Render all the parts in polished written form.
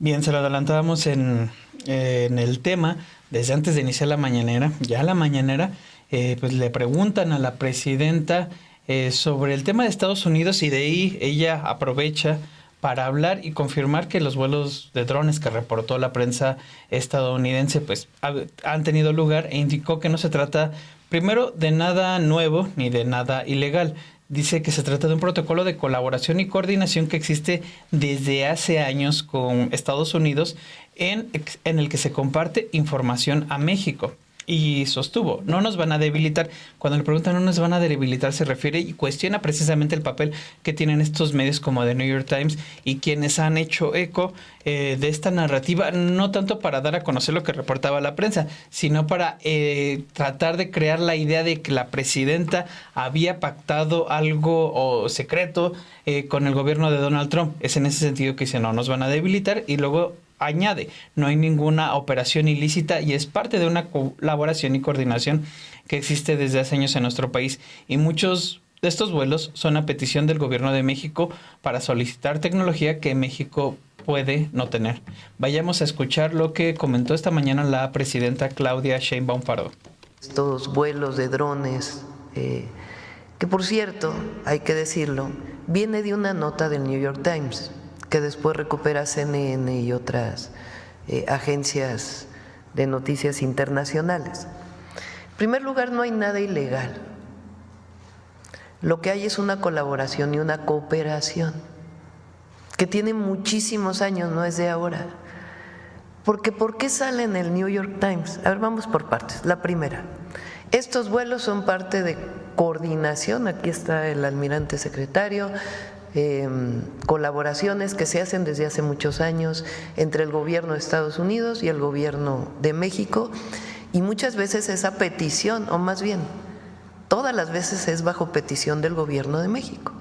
Bien, se lo adelantábamos en el tema desde antes de iniciar la mañanera. Ya la mañanera, pues le preguntan a la presidenta sobre el tema de Estados Unidos y de ahí ella aprovecha para hablar y confirmar que los vuelos de drones que reportó la prensa estadounidense pues han tenido lugar e indicó que no se trata primero de nada nuevo ni de nada ilegal. Dice que se trata de un protocolo de colaboración y coordinación que existe desde hace años con Estados Unidos en el que se comparte información a México. Y sostuvo, no nos van a debilitar. Cuando le preguntan no nos van a debilitar, se refiere y cuestiona precisamente el papel que tienen estos medios como The New York Times y quienes han hecho eco de esta narrativa, no tanto para dar a conocer lo que reportaba la prensa, sino para tratar de crear la idea de que la presidenta había pactado algo o secreto con el gobierno de Donald Trump. Es en ese sentido que dice, no nos van a debilitar, y luego añade, no hay ninguna operación ilícita y es parte de una colaboración y coordinación que existe desde hace años en nuestro país, y muchos de estos vuelos son a petición del gobierno de México para solicitar tecnología que México puede no tener. Vayamos a escuchar lo que comentó esta mañana la presidenta Claudia Sheinbaum Pardo. Estos vuelos de drones, que por cierto, hay que decirlo, viene de una nota del New York Times, que después recupera CNN y otras agencias de noticias internacionales. En primer lugar, no hay nada ilegal. Lo que hay es una colaboración y una cooperación que tiene muchísimos años, no es de ahora. Porque ¿por qué sale en el New York Times? A ver, vamos por partes. La primera, estos vuelos son parte de coordinación, aquí está el almirante secretario, colaboraciones que se hacen desde hace muchos años entre el gobierno de Estados Unidos y el gobierno de México, y muchas veces esa petición, o más bien todas las veces es bajo petición del gobierno de México,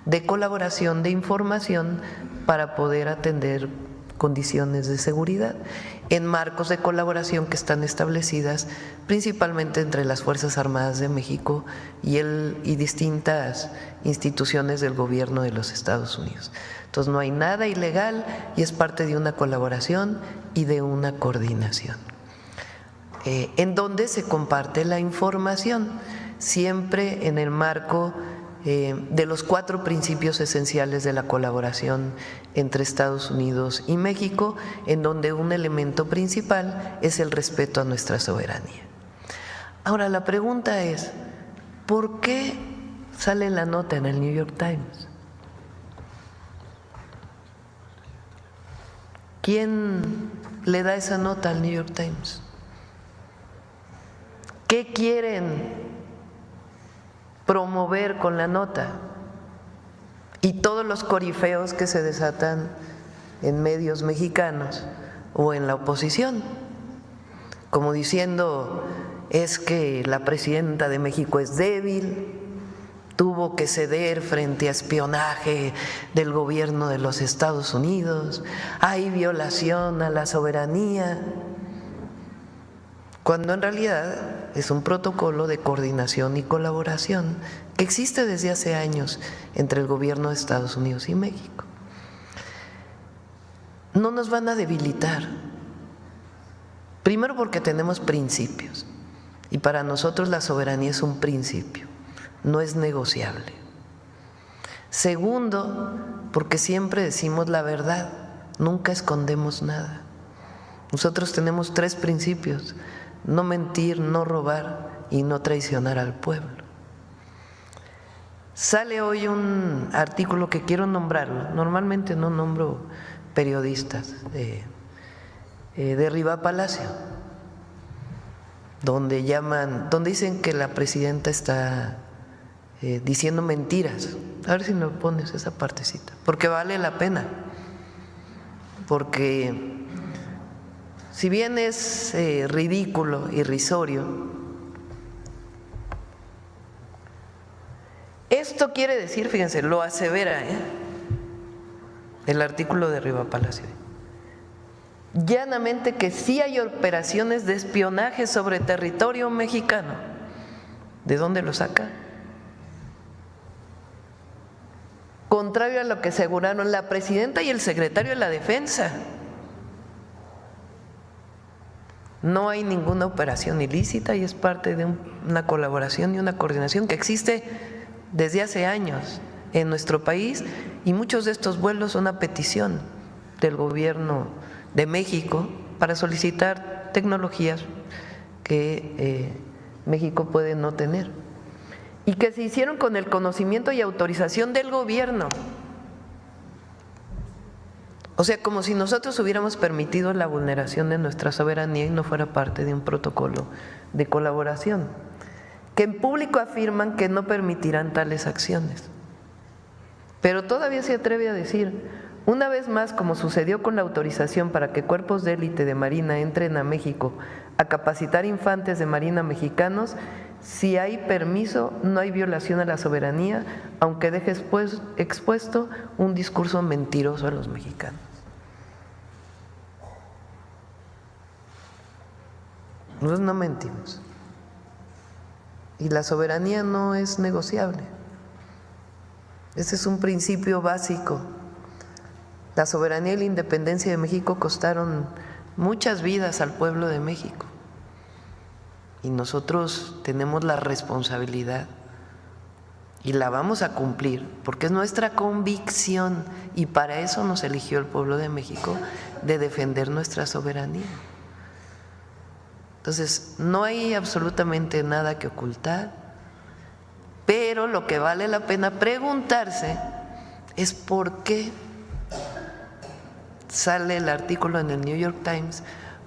de colaboración, de información para poder atender condiciones de seguridad en marcos de colaboración que están establecidas principalmente entre las Fuerzas Armadas de México y distintas instituciones del gobierno de los Estados Unidos. Entonces no hay nada ilegal y es parte de una colaboración y de una coordinación en donde se comparte la información, siempre en el marco de los 4 principios esenciales de la colaboración entre Estados Unidos y México, en donde un elemento principal es el respeto a nuestra soberanía. Ahora, la pregunta es, ¿por qué sale la nota en el New York Times? ¿Quién le da esa nota al New York Times? ¿Qué quieren promover con la nota? Y todos los corifeos que se desatan en medios mexicanos o en la oposición, como diciendo, es que la presidenta de México es débil, tuvo que ceder frente a espionaje del gobierno de los Estados Unidos, hay violación a la soberanía, cuando en realidad es un protocolo de coordinación y colaboración que existe desde hace años entre el gobierno de Estados Unidos y México. No nos van a debilitar, primero porque tenemos principios y para nosotros la soberanía es un principio, no es negociable. Segundo, porque siempre decimos la verdad, nunca escondemos nada. Nosotros tenemos 3 principios: no mentir, no robar y no traicionar al pueblo. Sale hoy un artículo que quiero nombrarlo, normalmente no nombro periodistas, de Riva Palacio, donde dicen que la presidenta está diciendo mentiras. A ver si me pones esa partecita, porque vale la pena, porque si bien es ridículo, irrisorio, esto quiere decir, fíjense, lo asevera el artículo de Riva Palacio, llanamente que sí hay operaciones de espionaje sobre territorio mexicano. ¿De dónde lo saca? Contrario a lo que aseguraron la presidenta y el secretario de la Defensa. No hay ninguna operación ilícita y es parte de una colaboración y una coordinación que existe desde hace años en nuestro país, y muchos de estos vuelos son a petición del gobierno de México para solicitar tecnologías que México puede no tener y que se hicieron con el conocimiento y autorización del gobierno. O sea, como si nosotros hubiéramos permitido la vulneración de nuestra soberanía y no fuera parte de un protocolo de colaboración, que en público afirman que no permitirán tales acciones. Pero todavía se atreve a decir, una vez más, como sucedió con la autorización para que cuerpos de élite de Marina entren a México a capacitar infantes de Marina mexicanos, si hay permiso, no hay violación a la soberanía, aunque deje expuesto un discurso mentiroso a los mexicanos. Nosotros no mentimos. Y la soberanía no es negociable. Ese es un principio básico. La soberanía y la independencia de México costaron muchas vidas al pueblo de México. Y nosotros tenemos la responsabilidad y la vamos a cumplir, porque es nuestra convicción, y para eso nos eligió el pueblo de México, de defender nuestra soberanía. Entonces, no hay absolutamente nada que ocultar, pero lo que vale la pena preguntarse es por qué sale el artículo en el New York Times,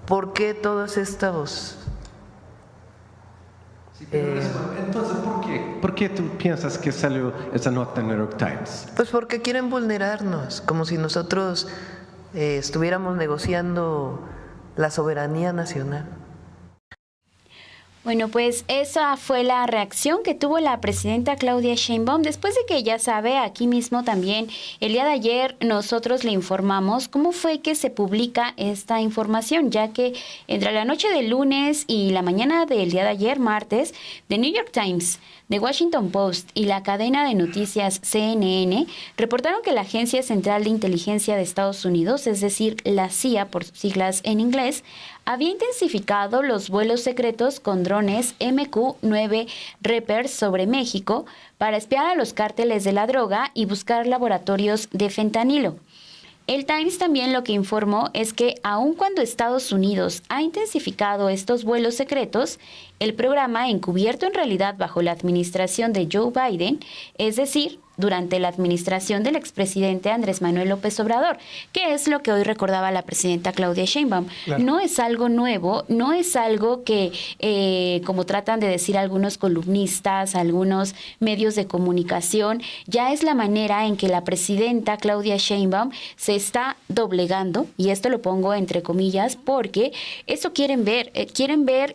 por qué todos estos… Entonces, ¿por qué tú piensas que salió esa nota en el New York Times? Pues porque quieren vulnerarnos, como si nosotros estuviéramos negociando la soberanía nacional. Bueno, pues esa fue la reacción que tuvo la presidenta Claudia Sheinbaum después de que, ya sabe, aquí mismo también el día de ayer nosotros le informamos cómo fue que se publica esta información, ya que entre la noche del lunes y la mañana del día de ayer, martes, The New York Times, The Washington Post y la cadena de noticias CNN reportaron que la Agencia Central de Inteligencia de Estados Unidos, es decir, la CIA por sus siglas en inglés, había intensificado los vuelos secretos con drones MQ-9 Reaper sobre México para espiar a los cárteles de la droga y buscar laboratorios de fentanilo. El Times también lo que informó es que aun cuando Estados Unidos ha intensificado estos vuelos secretos, el programa encubierto en realidad bajo la administración de Joe Biden, es decir, durante la administración del expresidente Andrés Manuel López Obrador, que es lo que hoy recordaba la presidenta Claudia Sheinbaum. Claro. No es algo nuevo, no es algo que, como tratan de decir algunos columnistas, algunos medios de comunicación, ya es la manera en que la presidenta Claudia Sheinbaum se está doblegando, y esto lo pongo entre comillas, porque eso quieren ver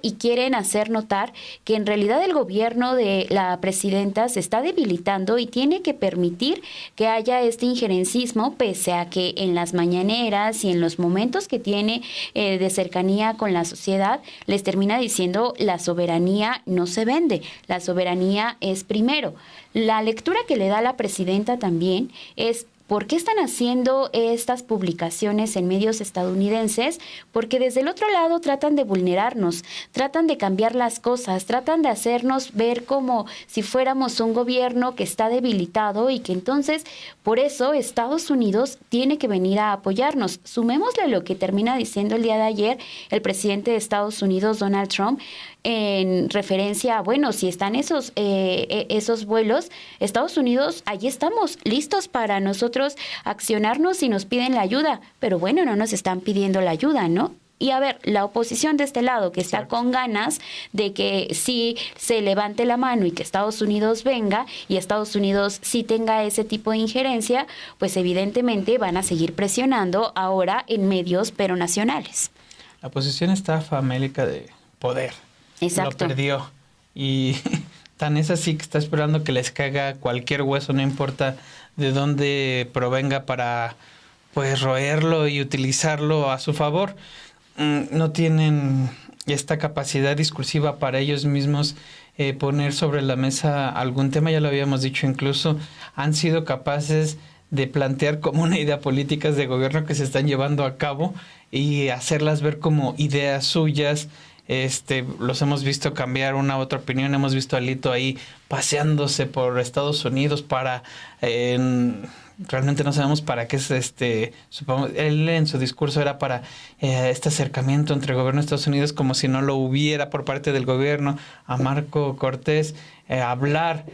y quieren hacer notar que en realidad el gobierno de la presidenta se está debilitando y tiene que permitir que haya este injerencismo, pese a que en las mañaneras y en los momentos que tiene de cercanía con la sociedad, les termina diciendo la soberanía no se vende, la soberanía es primero. La lectura que le da la presidenta también es: ¿por qué están haciendo estas publicaciones en medios estadounidenses? Porque desde el otro lado tratan de vulnerarnos, tratan de cambiar las cosas, tratan de hacernos ver como si fuéramos un gobierno que está debilitado y que entonces por eso Estados Unidos tiene que venir a apoyarnos. Sumémosle lo que termina diciendo el día de ayer el presidente de Estados Unidos, Donald Trump, en referencia a, bueno, si están esos vuelos, Estados Unidos, allí estamos, listos para nosotros accionarnos si nos piden la ayuda, pero bueno, no nos están pidiendo la ayuda, ¿no? Y a ver, la oposición de este lado que está con ganas de que sí se levante la mano y que Estados Unidos venga y Estados Unidos sí tenga ese tipo de injerencia, pues evidentemente van a seguir presionando ahora en medios pero nacionales. La oposición está famélica de poder. Exacto. Lo perdió. Y tan es así que está esperando que les caiga cualquier hueso, no importa de dónde provenga, para pues roerlo y utilizarlo a su favor. No tienen esta capacidad discursiva para ellos mismos poner sobre la mesa algún tema, ya lo habíamos dicho, incluso han sido capaces de plantear como una idea políticas de gobierno que se están llevando a cabo y hacerlas ver como ideas suyas. Los hemos visto cambiar una u otra opinión, hemos visto a Alito ahí paseándose por Estados Unidos para... realmente no sabemos para qué es supongo, él en su discurso era para este acercamiento entre el gobierno de Estados Unidos, como si no lo hubiera por parte del gobierno, a Marco Cortés, hablar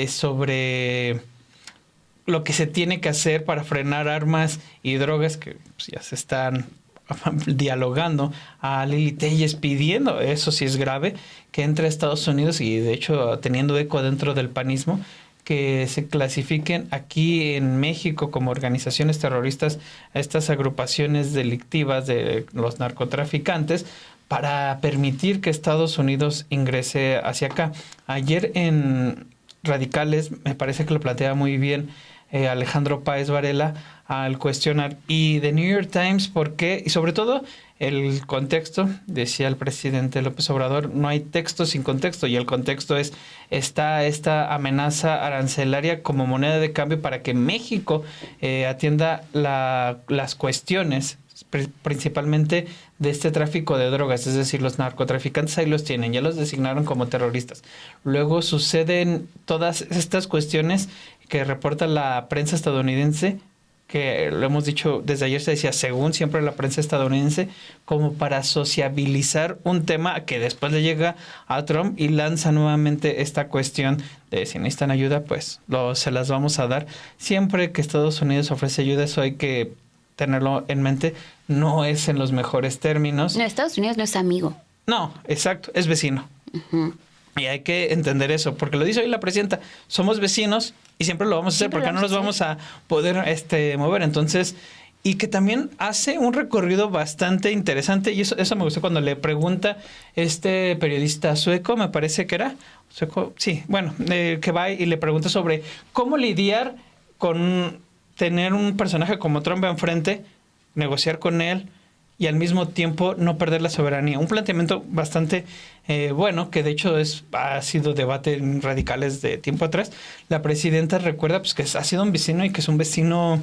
sobre lo que se tiene que hacer para frenar armas y drogas que pues, ya se están dialogando, a Lili Telles pidiendo, eso sí es grave, que entre a Estados Unidos y de hecho teniendo eco dentro del panismo, que se clasifiquen aquí en México como organizaciones terroristas a estas agrupaciones delictivas de los narcotraficantes para permitir que Estados Unidos ingrese hacia acá. Ayer en Radicales me parece que lo plantea muy bien Alejandro Páez Varela al cuestionar y The New York Times por qué, y sobre todo el contexto, decía el presidente López Obrador, no hay texto sin contexto, y el contexto es esta amenaza arancelaria como moneda de cambio para que México atienda las cuestiones principalmente de este tráfico de drogas, es decir, los narcotraficantes ahí los tienen, ya los designaron como terroristas. Luego suceden todas estas cuestiones que reporta la prensa estadounidense, que lo hemos dicho desde ayer, se decía según siempre la prensa estadounidense, como para sociabilizar un tema que después le llega a Trump y lanza nuevamente esta cuestión de si necesitan ayuda, pues se las vamos a dar. Siempre que Estados Unidos ofrece ayuda, eso hay que tenerlo en mente, no es en los mejores términos. No, Estados Unidos no es amigo. No, exacto, es vecino. Uh-huh. Y hay que entender eso, porque lo dice hoy la presidenta, somos vecinos y siempre lo vamos a hacer, porque no nos vamos a poder mover. Entonces, y que también hace un recorrido bastante interesante, y eso me gustó cuando le pregunta este periodista sueco, me parece que era, sueco, sí, bueno, que va y le pregunta sobre cómo lidiar con tener un personaje como Trump enfrente, negociar con él, y al mismo tiempo no perder la soberanía. Un planteamiento bastante bueno, que de hecho ha sido debate en Radicales de tiempo atrás. La presidenta recuerda pues, que ha sido un vecino y que es un vecino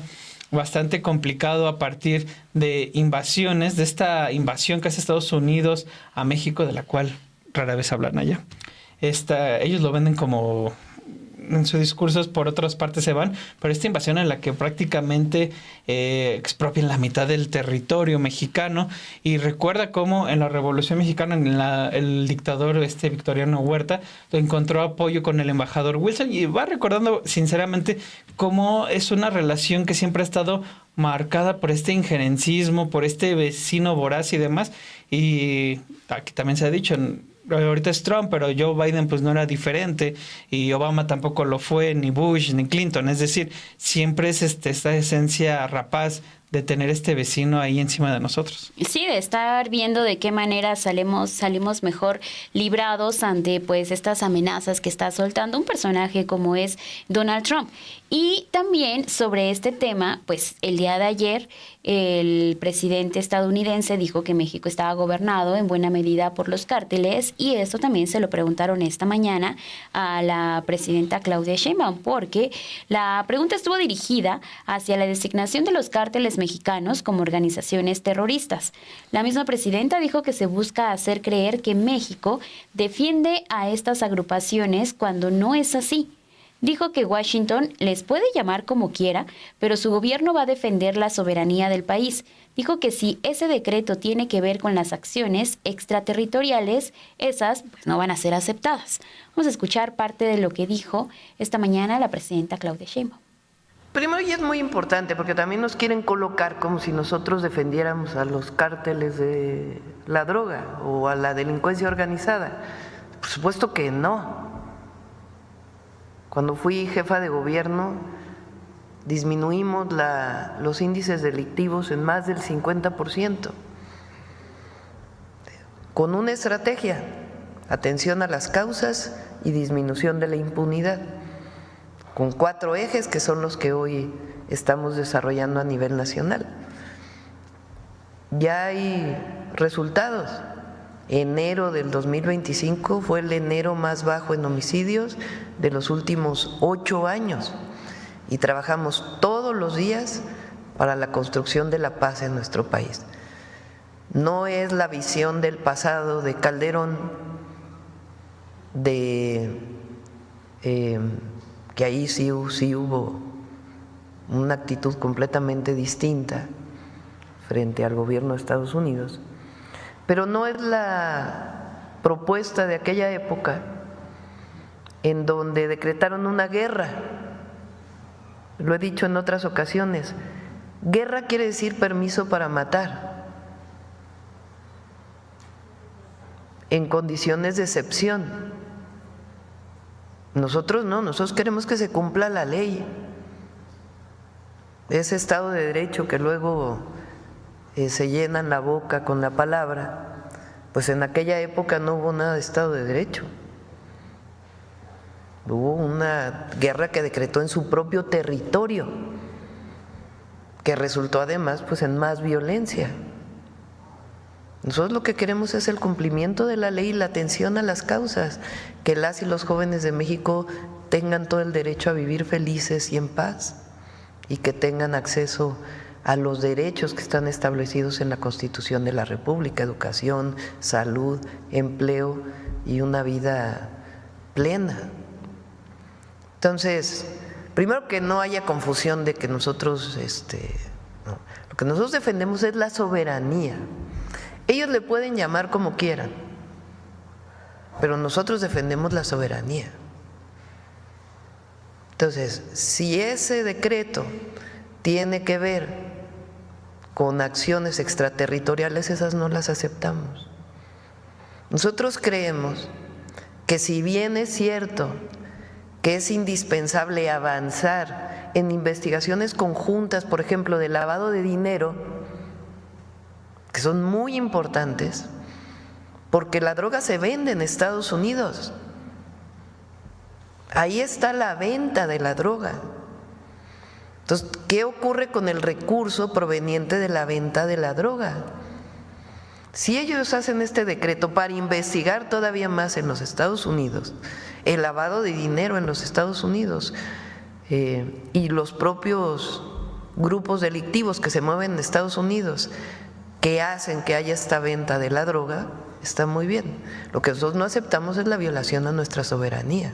bastante complicado a partir de invasiones, de esta invasión que hace Estados Unidos a México, de la cual rara vez hablan allá. Ellos lo venden como... en sus discursos por otras partes se van, pero esta invasión en la que prácticamente expropian la mitad del territorio mexicano, y recuerda cómo en la Revolución Mexicana el dictador Victoriano Huerta encontró apoyo con el embajador Wilson, y va recordando sinceramente cómo es una relación que siempre ha estado marcada por este injerencismo, por este vecino voraz y demás, y aquí también se ha dicho... ahorita es Trump, pero Joe Biden pues no era diferente, y Obama tampoco lo fue, ni Bush, ni Clinton. Es decir, siempre es esta esencia rapaz de tener este vecino ahí encima de nosotros. Sí, de estar viendo de qué manera salimos mejor librados ante pues estas amenazas que está soltando un personaje como es Donald Trump. Y también sobre este tema, pues el día de ayer el presidente estadounidense dijo que México estaba gobernado en buena medida por los cárteles, y esto también se lo preguntaron esta mañana a la presidenta Claudia Sheinbaum, porque la pregunta estuvo dirigida hacia la designación de los cárteles mexicanos como organizaciones terroristas. La misma presidenta dijo que se busca hacer creer que México defiende a estas agrupaciones cuando no es así. Dijo que Washington les puede llamar como quiera, pero su gobierno va a defender la soberanía del país. Dijo que si ese decreto tiene que ver con las acciones extraterritoriales, esas pues, no van a ser aceptadas. Vamos a escuchar parte de lo que dijo esta mañana la presidenta Claudia Sheinbaum. Primero, y es muy importante, porque también nos quieren colocar como si nosotros defendiéramos a los cárteles de la droga o a la delincuencia organizada. Por supuesto que no. Cuando fui jefa de gobierno, disminuimos los índices delictivos en más del 50%, con una estrategia, atención a las causas y disminución de la impunidad, con 4 ejes que son los que hoy estamos desarrollando a nivel nacional. Ya hay resultados. Enero del 2025 fue el enero más bajo en homicidios de los últimos 8 años, y trabajamos todos los días para la construcción de la paz en nuestro país. No es la visión del pasado de Calderón, que ahí sí hubo una actitud completamente distinta frente al gobierno de Estados Unidos, pero no es la propuesta de aquella época en donde decretaron una guerra. Lo he dicho en otras ocasiones, guerra quiere decir permiso para matar, en condiciones de excepción. Nosotros no, nosotros queremos que se cumpla la ley. Ese Estado de Derecho que luego se llenan la boca con la palabra, pues en aquella época no hubo nada de Estado de Derecho. Hubo una guerra que decretó en su propio territorio, que resultó además pues en más violencia. Nosotros lo que queremos es el cumplimiento de la ley y la atención a las causas, que las y los jóvenes de México tengan todo el derecho a vivir felices y en paz, y que tengan acceso a los derechos que están establecidos en la Constitución de la República: educación, salud, empleo y una vida plena. Entonces, primero, que no haya confusión de que nosotros, no, lo que nosotros defendemos es la soberanía. Ellos le pueden llamar como quieran, pero nosotros defendemos la soberanía. Entonces, si ese decreto tiene que ver con acciones extraterritoriales, esas no las aceptamos. Nosotros creemos que si bien es cierto que es indispensable avanzar en investigaciones conjuntas, por ejemplo, de lavado de dinero, que son muy importantes, porque la droga se vende en Estados Unidos. Ahí está la venta de la droga. Entonces, ¿qué ocurre con el recurso proveniente de la venta de la droga? Si ellos hacen este decreto para investigar todavía más en los Estados Unidos, el lavado de dinero en los Estados Unidos, y los propios grupos delictivos que se mueven en Estados Unidos, que hacen que haya esta venta de la droga, está muy bien. Lo que nosotros no aceptamos es la violación a nuestra soberanía.